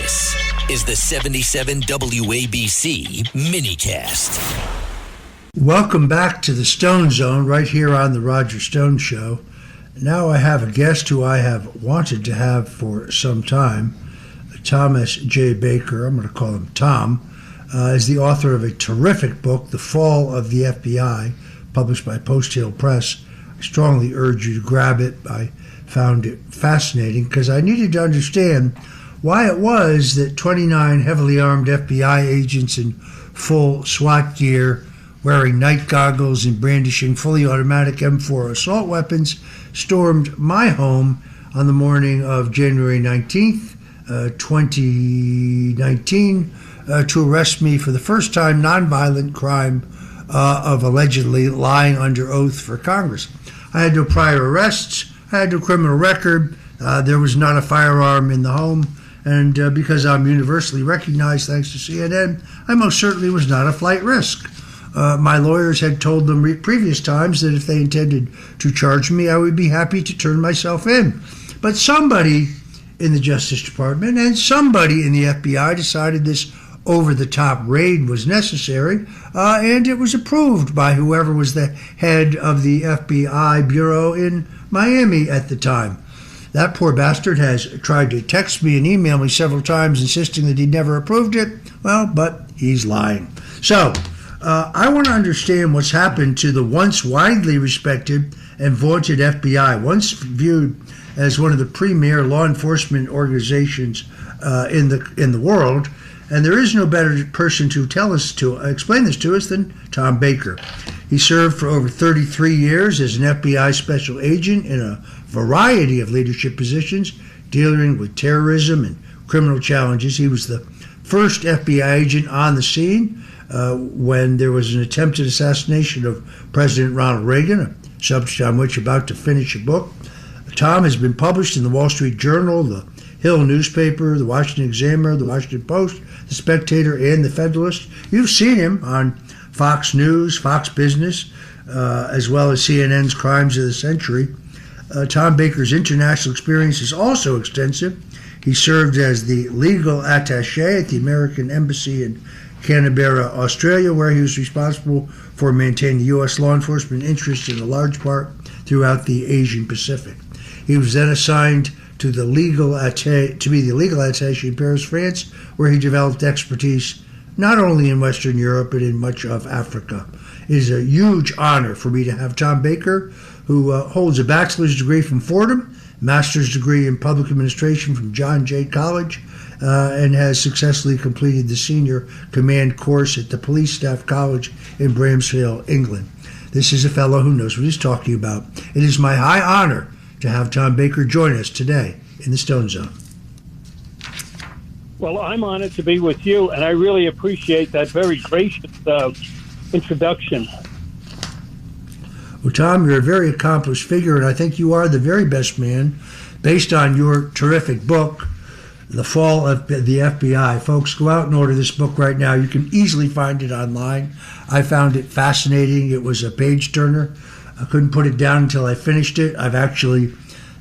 This is the 77 WABC minicast. Welcome back to the Stone Zone right here on the Roger Stone Show. Now I have a guest who I have wanted to have for some time. Thomas J. Baker, I'm going to call him Tom, is the author of a terrific book, The Fall of the FBI, published by Post Hill Press. I strongly urge you to grab it. I found it fascinating because I needed to understand why it was that 29 heavily armed FBI agents in full SWAT gear, wearing night goggles and brandishing fully automatic M4 assault weapons, stormed my home on the morning of January 19th, 2019, to arrest me for the first time nonviolent crime of allegedly lying under oath for Congress. I had no prior arrests. I had no criminal record. There was not a firearm in the home. And because I'm universally recognized thanks to CNN, I most certainly was not a flight risk. My lawyers had told them previous times that if they intended to charge me, I would be happy to turn myself in. But somebody in the Justice Department and somebody in the FBI decided this over-the-top raid was necessary, and it was approved by whoever was the head of the FBI bureau in Miami at the time. That poor bastard has tried to text me and email me several times insisting that he never approved it. Well, but he's lying. So, I want to understand what's happened to the once widely respected and vaunted FBI, once viewed as one of the premier law enforcement organizations in the world. And there is no better person to explain this to us than Tom Baker. He served for over 33 years as an FBI special agent in a variety of leadership positions, dealing with terrorism and criminal challenges. He was the first FBI agent on the scene when there was an attempted assassination of President Ronald Reagan, a subject on which I'm about to finish a book. Tom has been published in the Wall Street Journal, the Hill newspaper, the Washington Examiner, the Washington Post, the Spectator, and the Federalist. You've seen him on Fox News, Fox Business, as well as CNN's Crimes of the Century. Tom Baker's international experience is also extensive. He served as the legal attaché at the American Embassy in Canberra, Australia, where he was responsible for maintaining U.S. law enforcement interests in a large part throughout the Asian Pacific. He was then assigned to be the legal attaché in Paris, France, where he developed expertise not only in Western Europe but in much of Africa. It is a huge honor for me to have Tom Baker, who holds a bachelor's degree from Fordham, master's degree in public administration from John Jay College, and has successfully completed the senior command course at the Police Staff College in Bramshill, England. This is a fellow who knows what he's talking about. It is my high honor to have Tom Baker join us today in the Stone Zone. Well, I'm honored to be with you, and I really appreciate that very gracious introduction. Well, Tom, you're a very accomplished figure, and I think you are the very best man, based on your terrific book, The Fall of the FBI. Folks, go out and order this book right now. You can easily find it online. I found it fascinating. It was a page-turner. I couldn't put it down until I finished it. I've actually,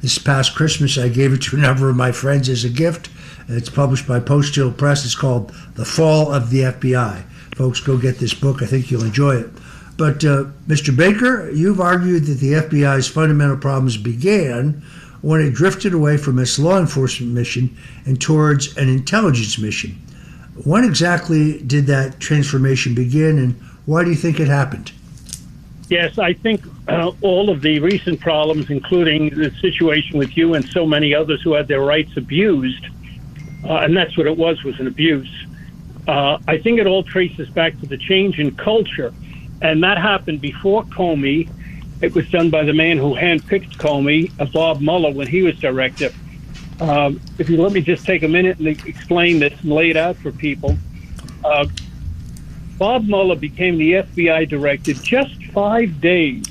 this past Christmas, I gave it to a number of my friends as a gift. It's published by Post Hill Press. It's called The Fall of the FBI. Folks, go get this book. I think you'll enjoy it. But, Mr. Baker, you've argued that the FBI's fundamental problems began when it drifted away from its law enforcement mission and towards an intelligence mission. When exactly did that transformation begin, and why do you think it happened? Yes, I think all of the recent problems, including the situation with you and so many others who had their rights abused, and that's what it was an abuse. I think it all traces back to the change in culture, and that happened before Comey. It was done by the man who handpicked Comey, Bob Mueller, when he was director. If you let me just take a minute and explain this and lay it out for people. Bob Mueller became the FBI director just 5 days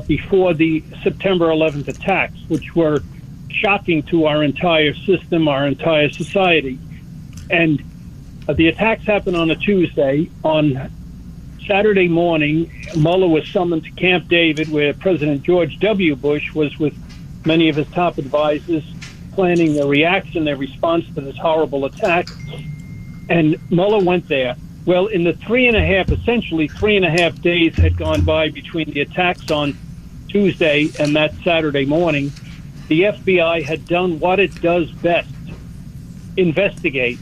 before the September 11th attacks, which were shocking to our entire system, our entire society. And the attacks happened on a Tuesday. On Saturday morning, Mueller was summoned to Camp David, where President George W. Bush was with many of his top advisors. planning their reaction, their response to this horrible attack. And Mueller went there. Well, in the essentially three and a half days had gone by between the attacks on Tuesday and that Saturday morning, the FBI had done what it does best: investigate.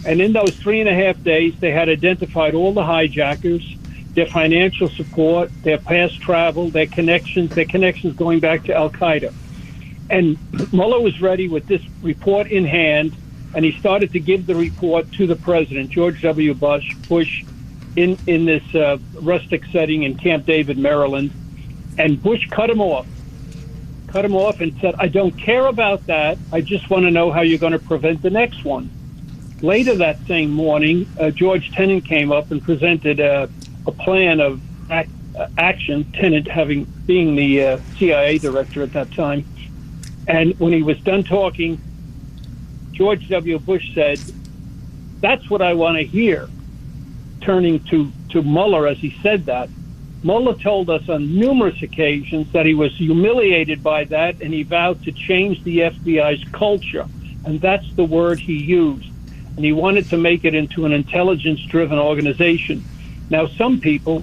And in those 3.5 days, they had identified all the hijackers, their financial support, their past travel, their connections going back to Al-Qaeda. And Mueller was ready with this report in hand, and he started to give the report to the president, George W. Bush, in this rustic setting in Camp David, Maryland. And Bush cut him off and said, "I don't care about that. I just want to know how you're going to prevent the next one." Later that same morning, George Tenet came up and presented a plan of action, Tenet being the CIA director at that time. And when he was done talking, George W. Bush said, "That's what I want to hear." Turning to Mueller as he said that, Mueller told us on numerous occasions that he was humiliated by that, and he vowed to change the FBI's culture. And that's the word he used. And he wanted to make it into an intelligence-driven organization. Now,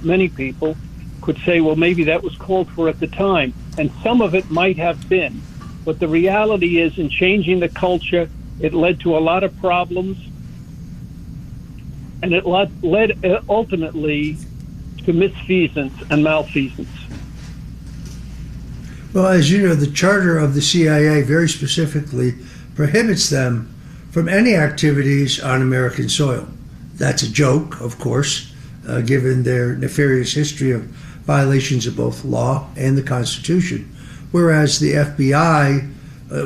many people, could say, well, maybe that was called for at the time. And some of it might have been. But the reality is, in changing the culture, it led to a lot of problems. And it led ultimately to misfeasance and malfeasance. Well, as you know, the charter of the CIA very specifically prohibits them from any activities on American soil. That's a joke, of course, given their nefarious history of violations of both law and the Constitution. Whereas the FBI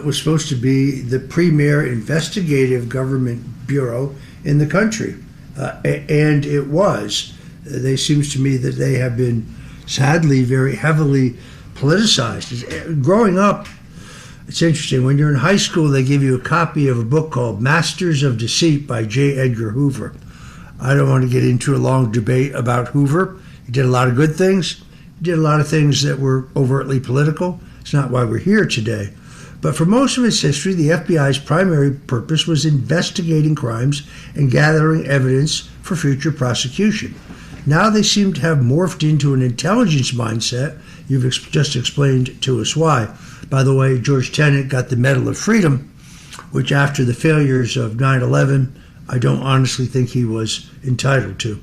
was supposed to be the premier investigative government bureau in the country. And it was. It seems to me that they have been, sadly, very heavily politicized. Growing up, it's interesting. When you're in high school, they give you a copy of a book called Masters of Deceit by J. Edgar Hoover. I don't want to get into a long debate about Hoover. He did a lot of good things. He did a lot of things that were overtly political. It's not why we're here today. But for most of its history, the FBI's primary purpose was investigating crimes and gathering evidence for future prosecution. Now they seem to have morphed into an intelligence mindset. You've just explained to us why. By the way, George Tenet got the Medal of Freedom, which after the failures of 9/11, I don't honestly think he was entitled to.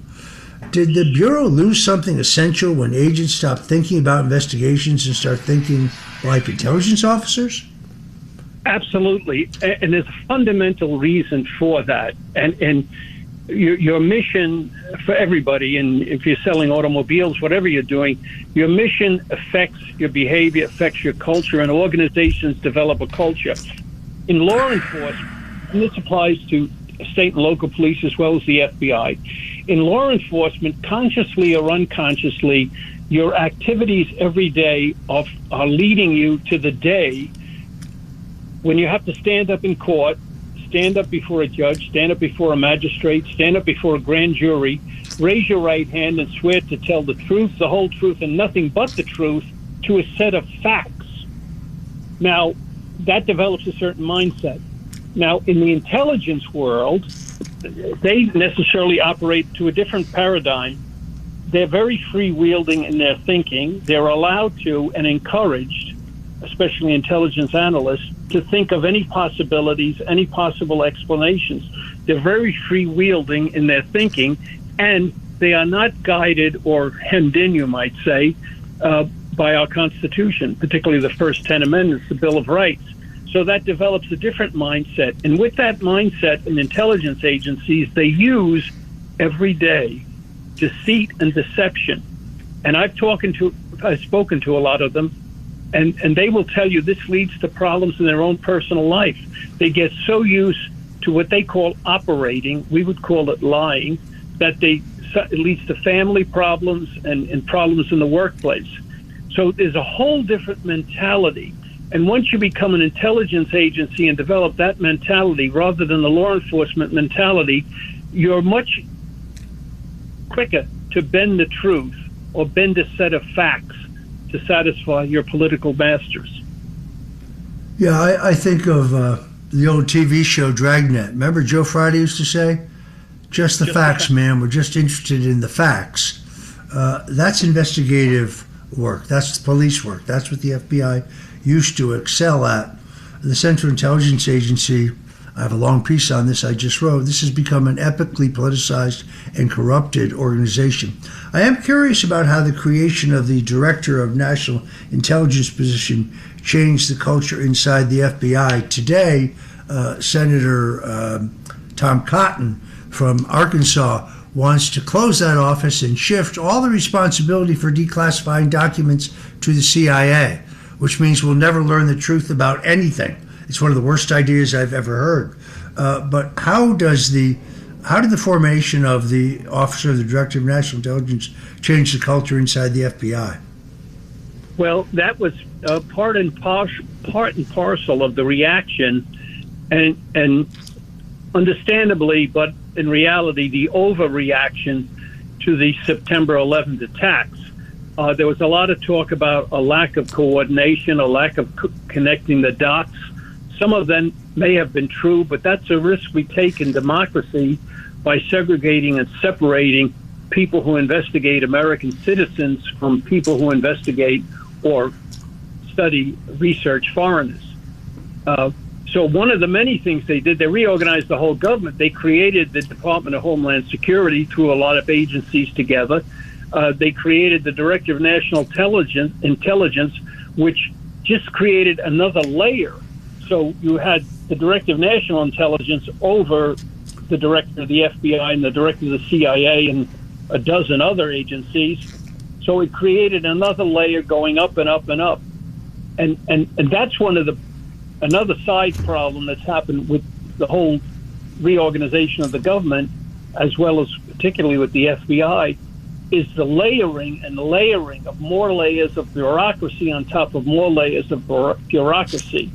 Did the Bureau lose something essential when agents stopped thinking about investigations and start thinking like intelligence officers? Absolutely. And there's a fundamental reason for that. And your mission for everybody, and if you're selling automobiles, whatever you're doing, your mission affects your behavior, affects your culture, and organizations develop a culture. In law enforcement, and this applies to state and local police as well as the FBI, in law enforcement, consciously or unconsciously, your activities every day are leading you to the day when you have to stand up in court, stand up before a judge, stand up before a magistrate, stand up before a grand jury, raise your right hand and swear to tell the truth, the whole truth, and nothing but the truth to a set of facts. Now, that develops a certain mindset. Now, in the intelligence world, they necessarily operate to a different paradigm. They're very free-wielding in their thinking. They're allowed to and encouraged, especially intelligence analysts, to think of any possibilities, any possible explanations. They're very free-wielding in their thinking, and they are not guided or hemmed in, you might say, by our Constitution, particularly the first 10 amendments, the Bill of Rights. So that develops a different mindset. And with that mindset in intelligence agencies, they use every day deceit and deception. And I've spoken to a lot of them, and they will tell you this leads to problems in their own personal life. They get so used to what they call operating, we would call it lying, that it leads to family problems and problems in the workplace. So there's a whole different mentality. And once you become an intelligence agency and develop that mentality rather than the law enforcement mentality, you're much quicker to bend the truth or bend a set of facts to satisfy your political masters. Yeah, I think of the old TV show Dragnet. Remember Joe Friday used to say, just the facts, man. We're just interested in the facts. That's investigative work. That's police work. That's what the FBI used to excel at. The Central Intelligence Agency, I have a long piece on this I just wrote. This has become an epically politicized and corrupted organization. I am curious about how the creation of the Director of National Intelligence position changed the culture inside the FBI. Today, Senator Tom Cotton from Arkansas wants to close that office and shift all the responsibility for declassifying documents to the CIA, which means we'll never learn the truth about anything. It's one of the worst ideas I've ever heard. But how did the formation of the Office of the Director of National Intelligence change the culture inside the FBI? Well, that was part and parcel of the reaction, and understandably, but in reality, the overreaction to the September 11th attacks. There was a lot of talk about a lack of coordination, a lack of connecting the dots. Some of them may have been true, but that's a risk we take in democracy by segregating and separating people who investigate American citizens from people who investigate or study, research foreigners. So one of the many things they did, they reorganized the whole government. They created the Department of Homeland Security through a lot of agencies together. They created the Director of National Intelligence, which just created another layer. So you had the Director of National Intelligence over the Director of the FBI and the Director of the CIA and a dozen other agencies. So it created another layer going up and up and up. And that's another side problem that's happened with the whole reorganization of the government, as well as particularly with the FBI, is the layering and the layering of more layers of bureaucracy on top of more layers of bureaucracy.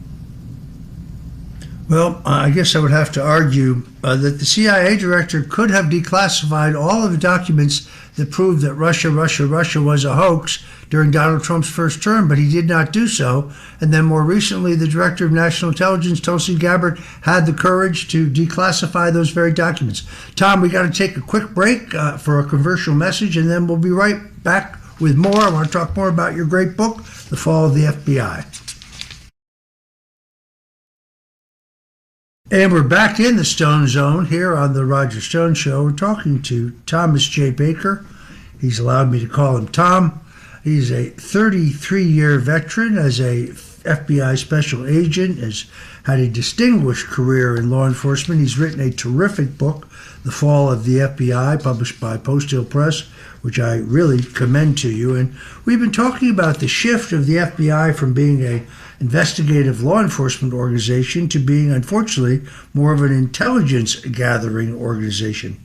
Well, I guess I would have to argue that the CIA director could have declassified all of the documents that proved that Russia was a hoax during Donald Trump's first term, but he did not do so. And then more recently, the Director of National Intelligence, Tulsi Gabbard, had the courage to declassify those very documents. Tom, we got to take a quick break for a commercial message, and then we'll be right back with more. I want to talk more about your great book, The Fall of the FBI. And we're back in the Stone Zone here on the Roger Stone Show. We're talking to Thomas J. Baker. He's allowed me to call him Tom. He's a 33-year veteran as a FBI special agent, has had a distinguished career in law enforcement. He's written a terrific book, The Fall of the FBI, published by Post Hill Press, which I really commend to you. And we've been talking about the shift of the FBI from being a investigative law enforcement organization to being, unfortunately, more of an intelligence gathering organization.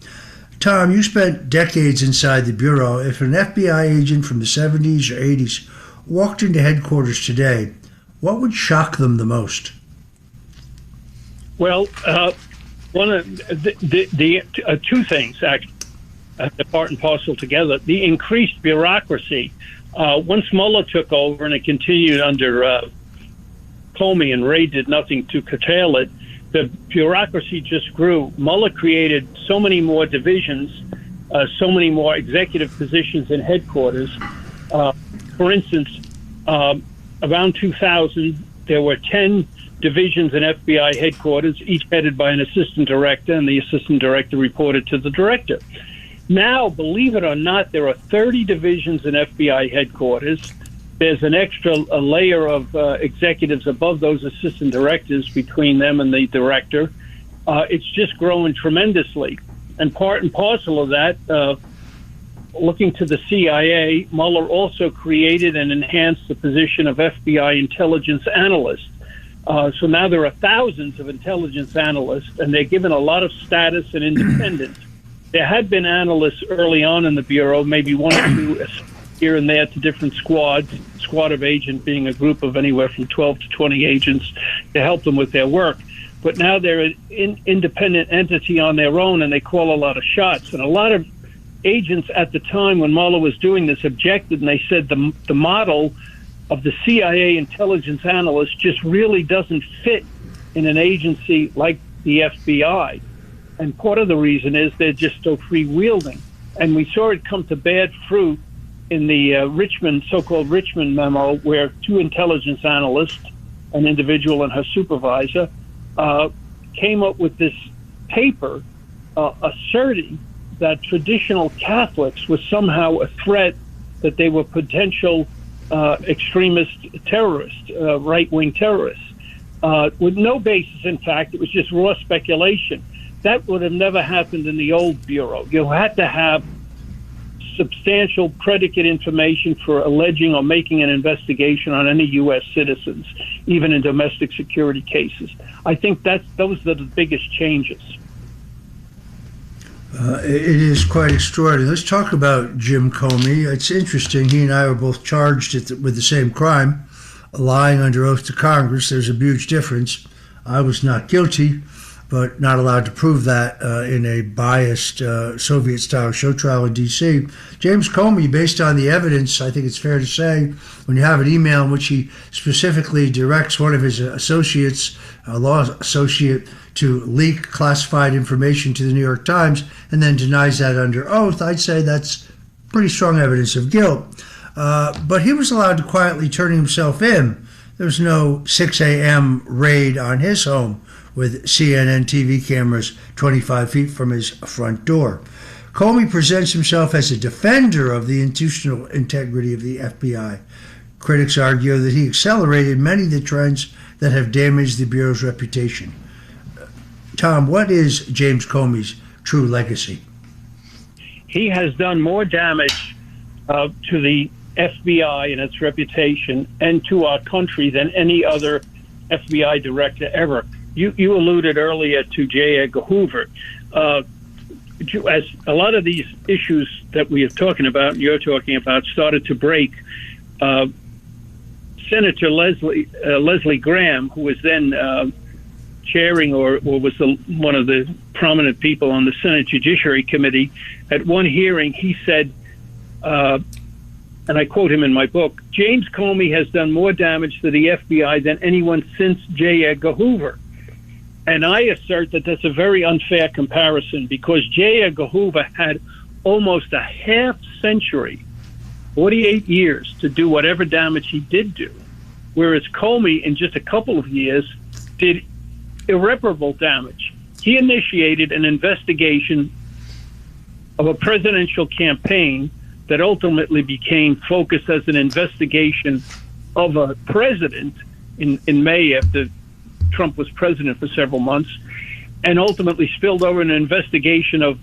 Tom, you spent decades inside the Bureau. If an FBI agent from the 70s or 80s walked into headquarters today, what would shock them the most? Well, one of the two things, actually, part and parcel together. The increased bureaucracy. Once Mueller took over, and it continued under Comey, and Wray did nothing to curtail it, the bureaucracy just grew. Mueller created so many more divisions, so many more executive positions in headquarters. For instance, around 2000, there were 10 divisions in FBI headquarters, each headed by an assistant director, and the assistant director reported to the director. Now, believe it or not, there are 30 divisions in FBI headquarters. There's an extra layer of executives above those assistant directors between them and the director. It's just growing tremendously. And part and parcel of that, looking to the CIA, Mueller also created and enhanced the position of FBI intelligence analyst. So now there are thousands of intelligence analysts, and they're given a lot of status and independence. There had been analysts early on in the Bureau, maybe one or two here and there to different squads, squad of agent being a group of anywhere from 12 to 20 agents to help them with their work. But now they're an independent entity on their own, and they call a lot of shots. And a lot of agents at the time when Mueller was doing this objected, and they said the model of the CIA intelligence analysts just really doesn't fit in an agency like the FBI. And part of the reason is they're just so freewheeling. And we saw it come to bad fruit in the so-called Richmond memo, where two intelligence analysts, an individual and her supervisor, came up with this paper asserting that traditional Catholics were somehow a threat, that they were potential extremist terrorists, right-wing terrorists, with no basis in fact. It was just raw speculation. That would have never happened in the old Bureau. You had to have substantial predicate information for alleging or making an investigation on any U.S. citizens, even in domestic security cases. I think those are the biggest changes. It is quite extraordinary. Let's talk about Jim Comey. It's interesting. He and I were both charged with the same crime, lying under oath to Congress. There's a huge difference. I was not guilty, but not allowed to prove that in a biased Soviet-style show trial in D.C. James Comey, based on the evidence, I think it's fair to say, when you have an email in which he specifically directs one of his associates, a law associate, to leak classified information to the New York Times and then denies that under oath, I'd say that's pretty strong evidence of guilt. But he was allowed to quietly turn himself in. There was no 6 a.m. raid on his home with CNN TV cameras 25 feet from his front door. Comey presents himself as a defender of the institutional integrity of the FBI. Critics argue that he accelerated many of the trends that have damaged the Bureau's reputation. Tom, what is James Comey's true legacy? He has done more damage to the FBI and its reputation and to our country than any other FBI director ever. You alluded earlier to J. Edgar Hoover. As a lot of these issues that we are talking about and you're talking about started to break, Senator Leslie Graham, who was then chairing or was one of the prominent people on the Senate Judiciary Committee, at one hearing he said, and I quote him in my book, "James Comey has done more damage to the FBI than anyone since J. Edgar Hoover." And I assert that that's a very unfair comparison, because J. Edgar Hoover had almost a half century, 48 years, to do whatever damage he did do, whereas Comey, in just a couple of years, did irreparable damage. He initiated an investigation of a presidential campaign that ultimately became focused as an investigation of a president in May, after Trump was president for several months, and ultimately spilled over an investigation of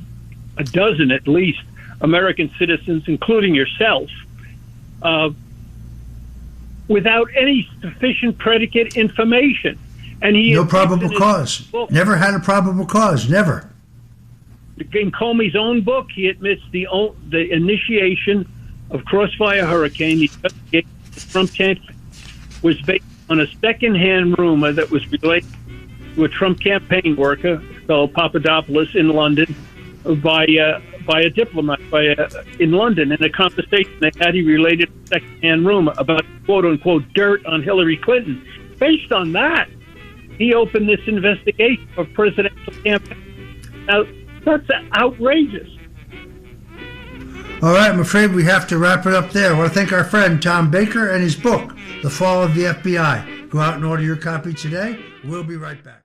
a dozen, at least, American citizens, including yourself, without any sufficient predicate information. And he no probable cause. Never had a probable cause. Never. In Comey's own book, he admits the initiation of Crossfire Hurricane, the investigation of the Trump campaign, was based on a second-hand rumor that was related to a Trump campaign worker, fellow Papadopoulos, in London, by a diplomat in London. In a conversation they had, he related a second-hand rumor about quote-unquote dirt on Hillary Clinton. Based on that, he opened this investigation of presidential campaign. Now, that's outrageous. All right, I'm afraid we have to wrap it up there. I want to thank our friend Tom Baker and his book, The Fall of the FBI. Go out and order your copy today. We'll be right back.